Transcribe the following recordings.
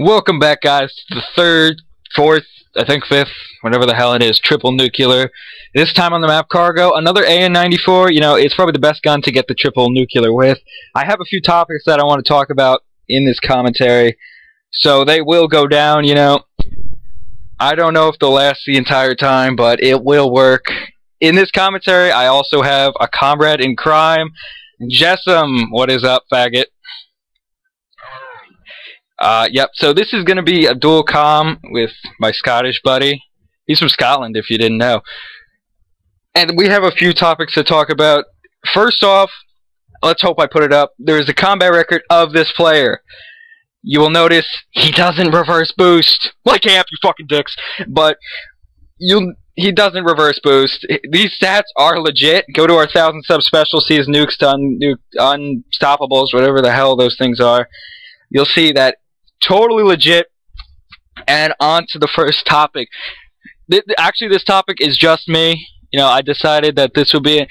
Welcome back, guys, to the third, fourth, I think fifth, whatever the hell it is, triple nuclear. This time on the map Cargo, another AN94. You know, it's probably the best gun to get the triple nuclear with. I have a few topics that I want to talk about in this commentary, so they will go down, you know. I don't know if they'll last the entire time, but it will work. In this commentary, I also have a comrade in crime, Jessam. What is up, faggot? Yep, so this is going to be a dual comm with my Scottish buddy. He's from Scotland, if you didn't know. And we have a few topics to talk about. First off, let's hope I put it up. There is a combat record of this player. You will notice he doesn't reverse boost. Like amp, you fucking dicks. But he doesn't reverse boost. These stats are legit. Go to our 1,000 sub special, see his nukes to unstoppables, whatever the hell those things are. You'll see that totally legit. And on to the first topic. Actually, this topic is just me. You know, I decided that this would be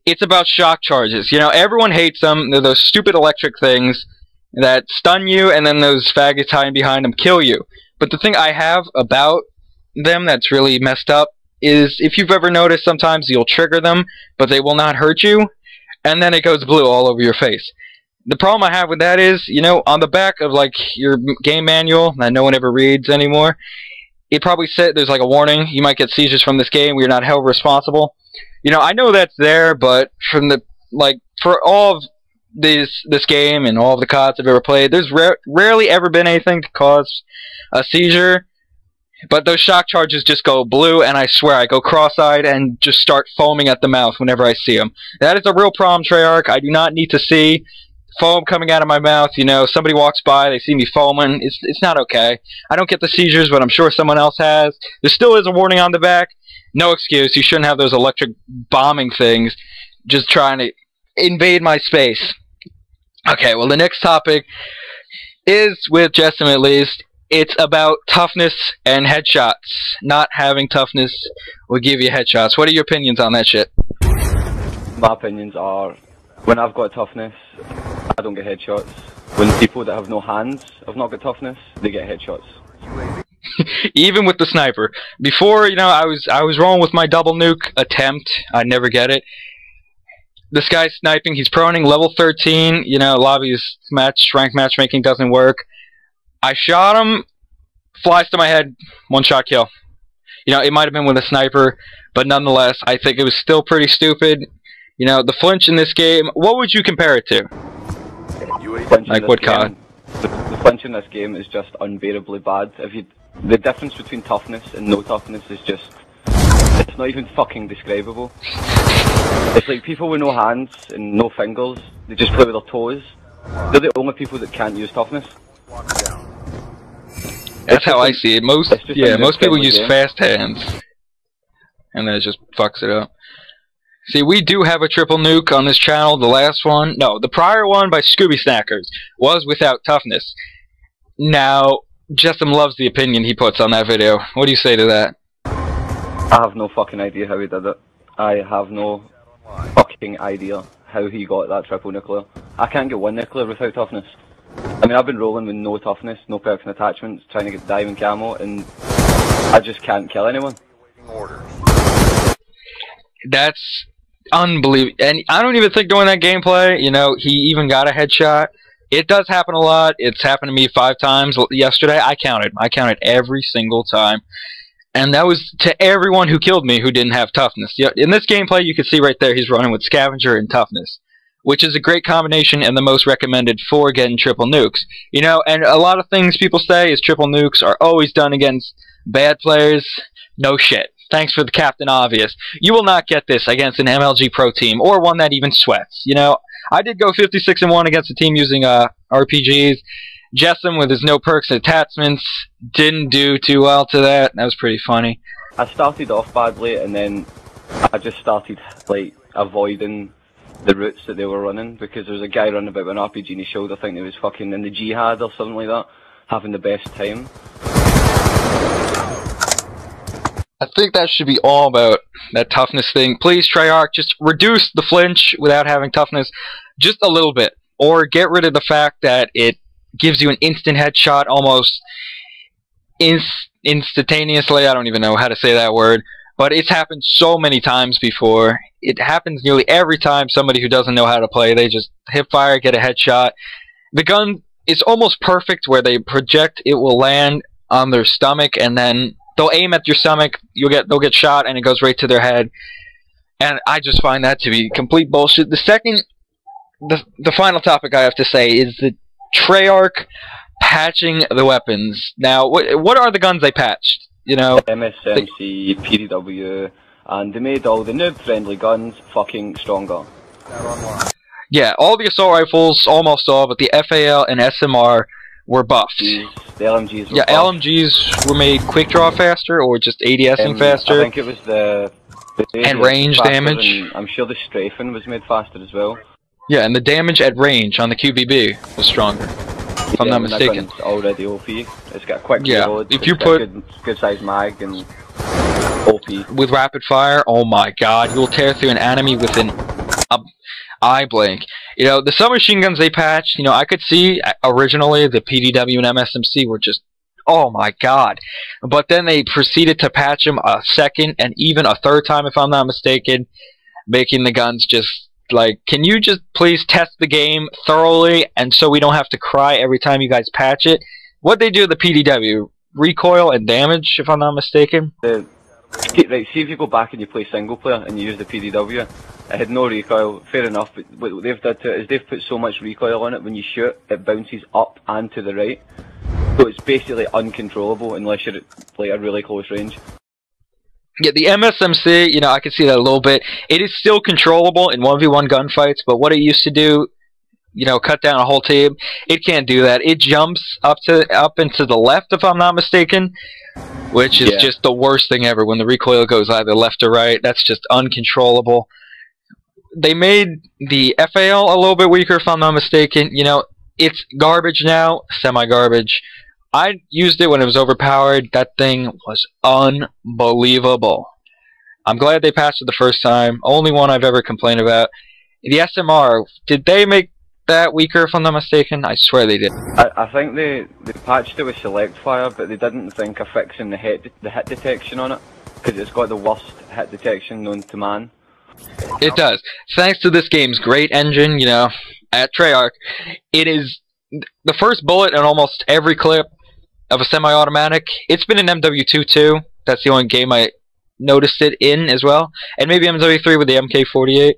it's about shock charges. You know, everyone hates them. They're those stupid electric things that stun you, and then those faggots hiding behind them kill you. But the thing I have about them that's really messed up is, if you've ever noticed, sometimes you'll trigger them, but they will not hurt you, and then it goes blue all over your face. The problem I have with that is, you know, on the back of, like, your game manual that no one ever reads anymore, it probably said there's, like, a warning, you might get seizures from this game, we're not held responsible. You know, I know that's there, but from the, like, for all of this game and all of the CODs I've ever played, there's rarely ever been anything to cause a seizure, but those shock charges just go blue, and I swear I go cross-eyed and just start foaming at the mouth whenever I see them. That is a real problem, Treyarch. I do not need to see foam coming out of my mouth. You know, somebody walks by, they see me foaming. It's not okay. I don't get the seizures, but I'm sure someone else has. There still is a warning on the back. No excuse. You shouldn't have those electric bombing things just trying to invade my space. Okay, well, the next topic is, with Jessam at least, it's about toughness and headshots. Not having toughness will give you headshots. What are your opinions on that shit? My opinions are, when I've got toughness, I don't get headshots. When people that have no hands have not got toughness, they get headshots. Even with the sniper. Before, you know, I was rolling with my double nuke attempt. I'd never get it. This guy's sniping, he's proning, level 13, you know, lobby's rank matchmaking doesn't work. I shot him, flies to my head, one shot kill. You know, it might have been with a sniper, but nonetheless, I think it was still pretty stupid. You know, the flinch in this game, what would you compare it to? Like what COD? The flinch in this game is just unbearably bad. The difference between toughness and no toughness is just, it's not even fucking describable. It's like people with no hands and no fingers, they just play with their toes. They're the only people that can't use toughness. That's how I see it. Most people use fast hands, and that just fucks it up. See, we do have a triple nuke on this channel. The last one, no, the prior one by Scooby Snackers was without toughness. Now, Jessam loves the opinion he puts on that video. What do you say to that? I have no fucking idea how he did it. I have no fucking idea how he got that triple nuclear. I can't get one nuclear without toughness. I mean, I've been rolling with no toughness, no perks and attachments, trying to get diamond camo, and I just can't kill anyone. That's unbelievable. And I don't even think during that gameplay, you know, he even got a headshot. It does happen a lot. It's happened to me 5 times yesterday. I counted every single time. And that was to everyone who killed me who didn't have toughness. In this gameplay, you can see right there, he's running with Scavenger and toughness, which is a great combination and the most recommended for getting triple nukes. You know, and a lot of things people say is triple nukes are always done against bad players. No shit. Thanks for the Captain Obvious. You will not get this against an MLG Pro team, or one that even sweats. You know, I did go 56-1 against a team using RPGs. Jessam, with his no perks and attachments, didn't do too well to that. That was pretty funny. I started off badly, and then I just started, like, avoiding the routes that they were running, because there was a guy running about with an RPG in his shoulder, thinking he was fucking in the jihad or something like that, having the best time. I think that should be all about that toughness thing. Please, Treyarch, just reduce the flinch without having toughness just a little bit. Or get rid of the fact that it gives you an instant headshot almost instantaneously. I don't even know how to say that word, but it's happened so many times before. It happens nearly every time somebody who doesn't know how to play, they just hip fire, get a headshot. The gun is almost perfect where they project, it will land on their stomach, and then they'll aim at your stomach, they'll get shot, and it goes right to their head. And I just find that to be complete bullshit. The final topic I have to say is the Treyarch patching the weapons. Now, what are the guns they patched? You know, MSMC, PDW, and they made all the noob-friendly guns fucking stronger. Yeah, all the assault rifles, almost all, but the FAL and SMR were buffed. The LMGs were buffed. LMGs were made quick draw faster, or just ADSing faster. I think it was the and range damage. And I'm sure the strafing was made faster as well. Yeah, and the damage at range on the QBB was stronger, if I'm not mistaken. That gun's already OP. It's got quick reload. If you put good size mag and OP with rapid fire, oh my god, you'll tear through an enemy with an eye blink. You know, the submachine guns they patched, you know, I could see originally the PDW and MSMC were just, oh my god. But then they proceeded to patch them a second and even a third time, if I'm not mistaken, making the guns just like, can you just please test the game thoroughly, and so we don't have to cry every time you guys patch it? What they do with the PDW, recoil and damage, if I'm not mistaken. Right, see if you go back and you play single player and you use the PDW, it had no recoil, fair enough, but what they've done to it is they've put so much recoil on it, when you shoot, it bounces up and to the right. So it's basically uncontrollable unless you're at like a really close range. Yeah, the MSMC, you know, I can see that a little bit. It is still controllable in 1v1 gunfights, but what it used to do, you know, cut down a whole team, it can't do that. It jumps up into the left, if I'm not mistaken, which is just the worst thing ever. When the recoil goes either left or right, that's just uncontrollable. They made the FAL a little bit weaker, if I'm not mistaken. You know, it's garbage now, semi-garbage. I used it when it was overpowered. That thing was unbelievable. I'm glad they patched it the first time. Only one I've ever complained about. The SMR, did they make that weaker, if I'm not mistaken? I swear they did. I think they patched it with select fire, but they didn't think of fixing the hit detection on it, because it's got the worst hit detection known to man. It does. Thanks to this game's great engine, you know, at Treyarch, it is the first bullet in almost every clip of a semi-automatic. It's been in MW2 too. That's the only game I noticed it in as well. And maybe MW3 with the MK48.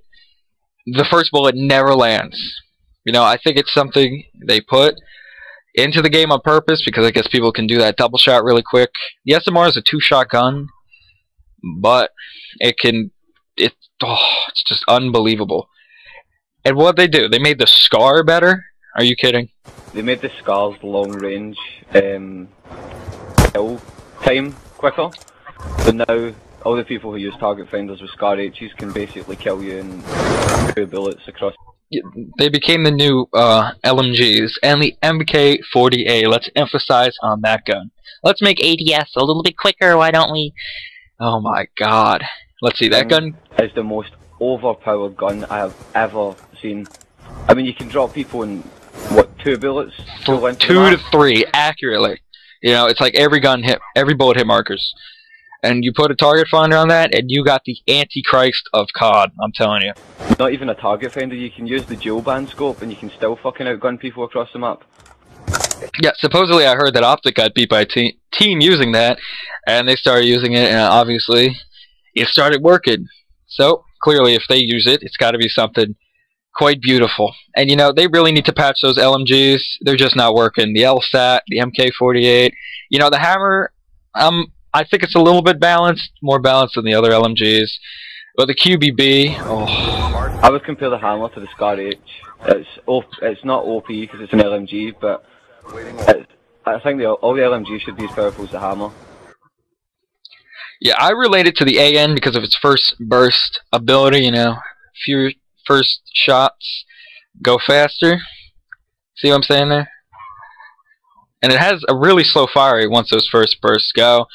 The first bullet never lands. You know, I think it's something they put into the game on purpose, because I guess people can do that double shot really quick. The SMR is a 2-shot gun, but it's just unbelievable. And what they do, they made the SCAR better? Are you kidding? They made the SCAR's long range kill time quicker. So now all the people who use target finders with SCAR H's can basically kill you in 2 bullets across. They became the new LMGs and the MK40A. Let's emphasize on that gun. Let's make ADS a little bit quicker, why don't we? Oh my god. Let's see, that gun is the most overpowered gun I have ever seen. I mean, you can drop people in, what, 2 bullets? 2 to 3, accurately. You know, it's like every bullet hit markers. And you put a target finder on that, and you got the Antichrist of COD, I'm telling you. Not even a target finder, you can use the dual band scope, and you can still fucking outgun people across the map. Yeah, supposedly I heard that Optic got beat by a team using that, and they started using it, and obviously it started working. So, clearly, if they use it, it's got to be something quite beautiful. And, you know, they really need to patch those LMGs. They're just not working. The LSAT, the MK48. You know, the Hammer, I think it's a little bit balanced, more balanced than the other LMGs. But the QBB, oh. I would compare the Hammer to the SCAR H. It's not OP because it's an LMG, but I think all the LMGs should be as powerful as the Hammer. Yeah, I relate it to the AN because of its first burst ability, you know. Few first shots go faster. See what I'm saying there? And it has a really slow fire rate once those first bursts go.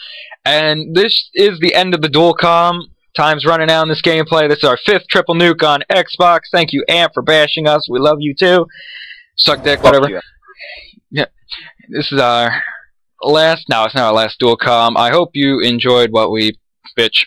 And this is the end of the dual comm. Time's running out in this gameplay. This is our 5th triple nuke on Xbox. Thank you, Amp, for bashing us. We love you too. Suck dick, whatever. this is our last. No, it's not our last dual com. I hope you enjoyed what we bitch